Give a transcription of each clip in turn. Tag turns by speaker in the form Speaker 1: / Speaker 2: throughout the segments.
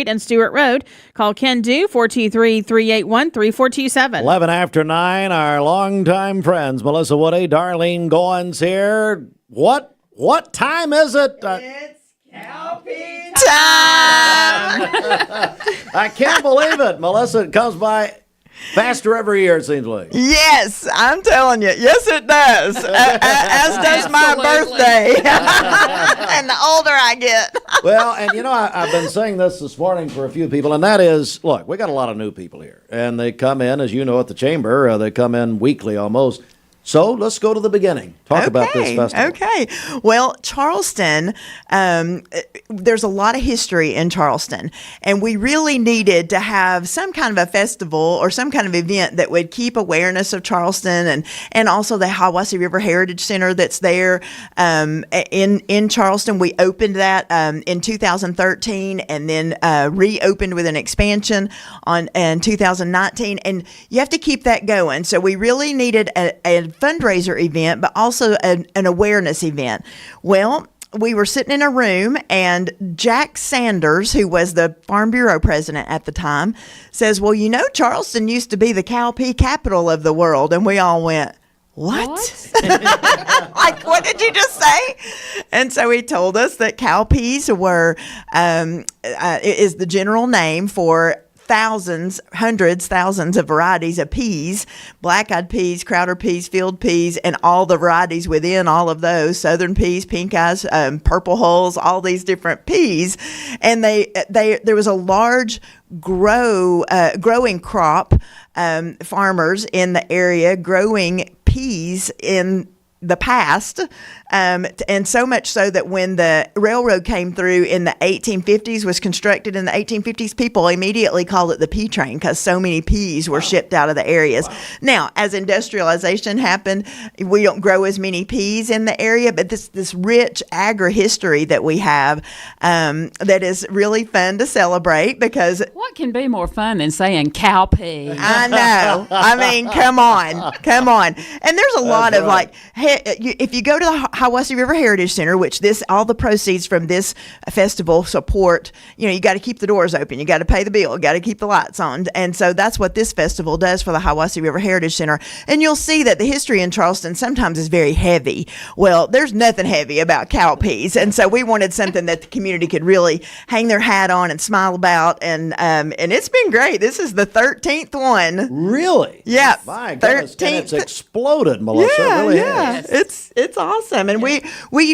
Speaker 1: and Stewart Road. Call Ken Do, 423-381-3427.
Speaker 2: 11 after 9, our longtime friends, Melissa Woody, Darlene Goins here. What time is it?
Speaker 3: It's Cowpea
Speaker 4: time!
Speaker 2: I can't believe it, Melissa. It comes by faster every year, it seems like.
Speaker 4: Yes, I'm telling you. Yes, it does. As does my birthday. And the older I get.
Speaker 2: Well, and I've been saying this morning for a few people, and that is, look, we got a lot of new people here, and they come in, as you know, at the chamber. They come in weekly almost. So let's go to the beginning. Talk about this festival.
Speaker 4: Okay. Well, Charleston, there's a lot of history in Charleston, and we really needed to have some kind of a festival or some kind of event that would keep awareness of Charleston and also the Hiwassee River Heritage Center that's there in Charleston. We opened that in 2013 and then reopened with an expansion in 2019, and you have to keep that going. So we really needed a fundraiser event, but also an awareness event. Well, we were sitting in a room, and Jack Sanders, who was the Farm Bureau president at the time, says, well, Charleston used to be the cowpea capital of the world. And we all went, what? Like, what did you just say? And so he told us that cowpeas were, is the general name for thousands of varieties of peas, black-eyed peas, crowder peas, field peas, and all the varieties within all of those, southern peas, pink eyes, purple hulls, all these different peas. And there was a large growing crop, farmers in the area growing peas in the past, and so much so that when the railroad came through in the 1850s, was constructed in the 1850s, people immediately called it the pea train because so many peas were shipped out of the areas. Now, as industrialization happened, we don't grow as many peas in the area, but this rich agri-history that we have that is really fun to celebrate because...
Speaker 3: What can be more fun than saying cowpea?
Speaker 4: I know. I mean, come on. And there's a lot of if you go to the Hiwassee River Heritage Center, which all the proceeds from this festival support, you got to keep the doors open, you got to pay the bill, you got to keep the lights on, and so that's what this festival does for the Hiwassee River Heritage Center. And you'll see that the history in Charleston sometimes is very heavy. Well, there's nothing heavy about cowpeas, and so we wanted something that the community could really hang their hat on and smile about, and it's been great. This is the 13th one.
Speaker 2: Really?
Speaker 4: Yeah.
Speaker 2: My goodness, 13th. And it's exploded, Melissa.
Speaker 4: Yeah,
Speaker 2: it really
Speaker 4: yeah.
Speaker 2: has.
Speaker 4: It's awesome, and we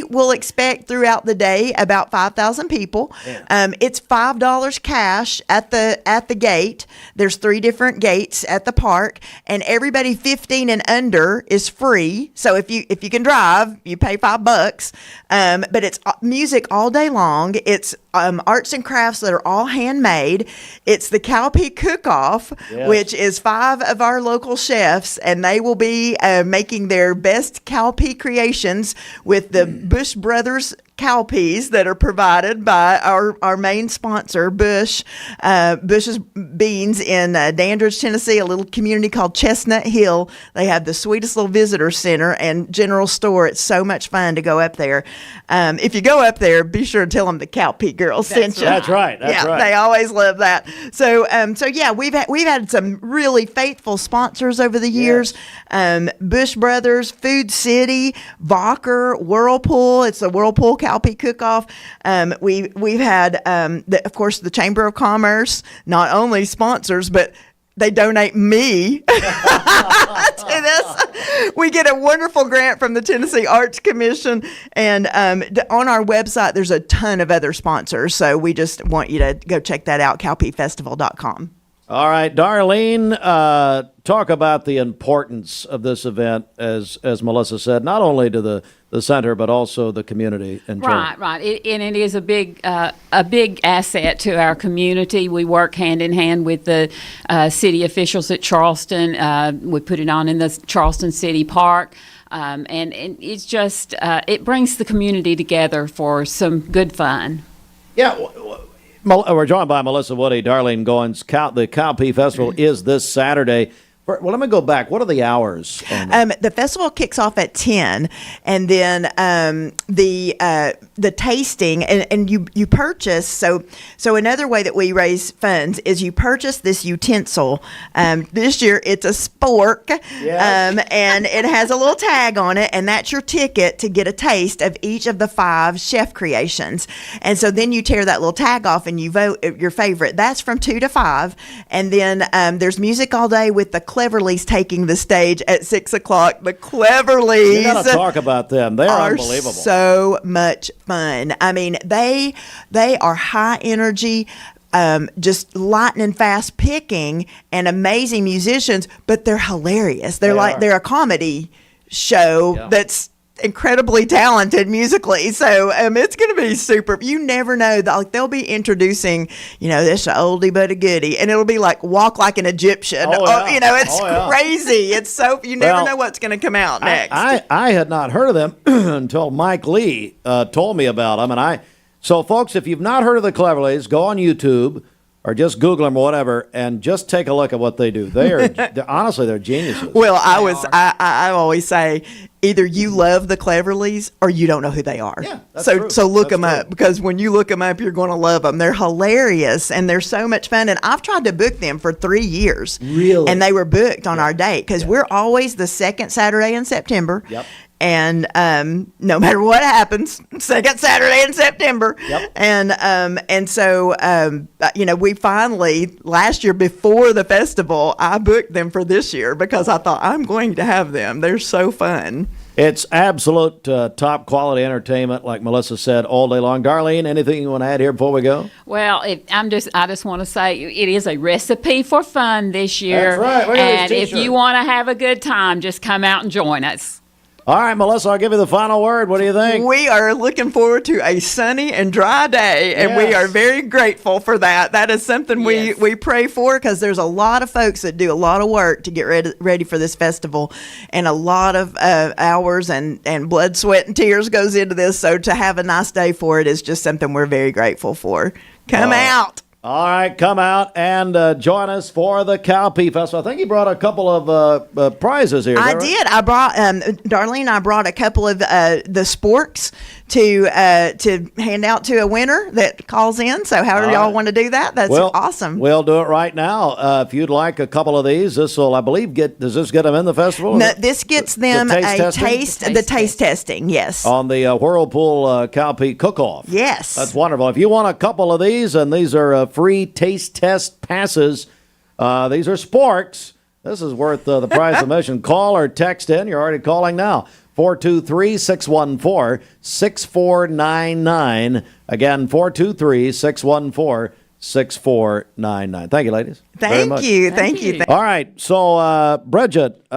Speaker 4: will expect throughout the day about 5,000 people. It's $5 cash at the gate. There's 3 different gates at the park, and everybody 15 and under is free. So if you can drive, you pay $5. But it's music all day long. It's arts and crafts that are all handmade. It's the Cowpea Cook-Off, which is 5 of our local chefs, and they will be making their best cowpea creations with the Bush Brothers cowpeas that are provided by our main sponsor, Bush's Beans in Dandridge, Tennessee, a little community called Chestnut Hill. They have the sweetest little visitor center and general store. It's so much fun to go up there. If you go up there, be sure to tell them the Cowpea Girls sent you.
Speaker 2: That's right.
Speaker 4: They always love that. So we've had some really faithful sponsors over the years. Bush Brothers, Food City, Vocker, Whirlpool. It's the Whirlpool Cowpea Cook-Off. We've had, of course, the Chamber of Commerce, not only sponsors, but they donate me to this. We get a wonderful grant from the Tennessee Arts Commission, and on our website, there's a ton of other sponsors. So we just want you to go check that out, cowpeafestival.com.
Speaker 2: All right, Darlene, talk about the importance of this event, as Melissa said, not only to the center, but also the community in general.
Speaker 3: Right. And it is a big asset to our community. We work hand in hand with the city officials at Charleston. We put it on in the Charleston City Park. And it's just, it brings the community together for some good fun.
Speaker 2: Yeah. We're joined by Melissa Woody, Darlene Goins. The Cowpea Festival is this Saturday. Well, let me go back. What are the hours?
Speaker 4: The festival kicks off at 10, and then the tasting and you purchase. So another way that we raise funds is you purchase this utensil. This year it's a spork,
Speaker 2: Yes.
Speaker 4: and it has a little tag on it, and that's your ticket to get a taste of each of the 5 chef creations. And so then you tear that little tag off and you vote your favorite. That's from 2 to 5, and then there's music all day with the Cleverleys taking the stage at 6 o'clock. The Cleverleys.
Speaker 2: You got to talk about them. They are unbelievable.
Speaker 4: So much fun. I mean, they are high energy, just lightning fast picking and amazing musicians, but they're hilarious. They're a comedy show that's incredibly talented musically. So it's going to be super. You never know. Like, they'll be introducing, this oldie but a goodie, and it'll be like Walk Like an Egyptian. It's crazy. It's so you never know what's going to come out next.
Speaker 2: I had not heard of them until Mike Lee told me about them, so folks, if you've not heard of the Cleverleys, go on YouTube or just Google them or whatever, and just take a look at what they do. Honestly, they're geniuses.
Speaker 4: Well, I always say, either you love the Cleverleys or you don't know who they are.
Speaker 2: Yeah, that's true.
Speaker 4: So look
Speaker 2: That's
Speaker 4: them up, because when you look them up, you're going to love them. They're hilarious, and they're so much fun. And I've tried to book them for 3 years.
Speaker 2: Really?
Speaker 4: And they were booked on our date, because we're always the second Saturday in September.
Speaker 2: Yep.
Speaker 4: And no matter what happens, second Saturday in September.
Speaker 2: Yep.
Speaker 4: And so we finally, last year before the festival, I booked them for this year because I thought, I'm going to have them. They're so fun.
Speaker 2: It's absolute top quality entertainment, like Melissa said, all day long. Darlene, anything you want to add here before we go?
Speaker 3: Well, I just want to say it is a recipe for fun this year.
Speaker 2: That's right. Look at
Speaker 3: And
Speaker 2: this
Speaker 3: if
Speaker 2: t-shirt.
Speaker 3: you want to have a good time, just come out and join us.
Speaker 2: All right, Melissa, I'll give you the final word. What do you think?
Speaker 4: We are looking forward to a sunny and dry day, and we
Speaker 2: Yes.
Speaker 4: are very grateful for that. That is something
Speaker 3: Yes.
Speaker 4: we pray for, because there's a lot of folks that do a lot of work to get ready for this festival, and a lot of hours and blood, sweat, and tears goes into this. So to have a nice day for it is just something we're very grateful for. Come out.
Speaker 2: All right, come out and join us for the Cowpea Festival. I think you brought a couple of prizes here. Is
Speaker 4: I
Speaker 2: that right?
Speaker 4: did. I brought Darlene. I brought a couple of the sporks to hand out to a winner that calls in. So however y'all want to do that, that's awesome.
Speaker 2: We'll do it right now. If you'd like a couple of these, this will, I believe, does this get them in the festival?
Speaker 4: No, this gets them
Speaker 2: the
Speaker 4: taste testing. Yes.
Speaker 2: On the Whirlpool Cowpea Cook-Off.
Speaker 4: Yes.
Speaker 2: That's wonderful. If you want a couple of these, and these are free taste test passes, these are sporks. This is worth the price of admission. Call or text in. You're already calling now. 423-614-6499. Again, 423-614-6499. Thank you, ladies.
Speaker 4: Thank you.
Speaker 3: Thank you.
Speaker 2: All right. So, Bridget.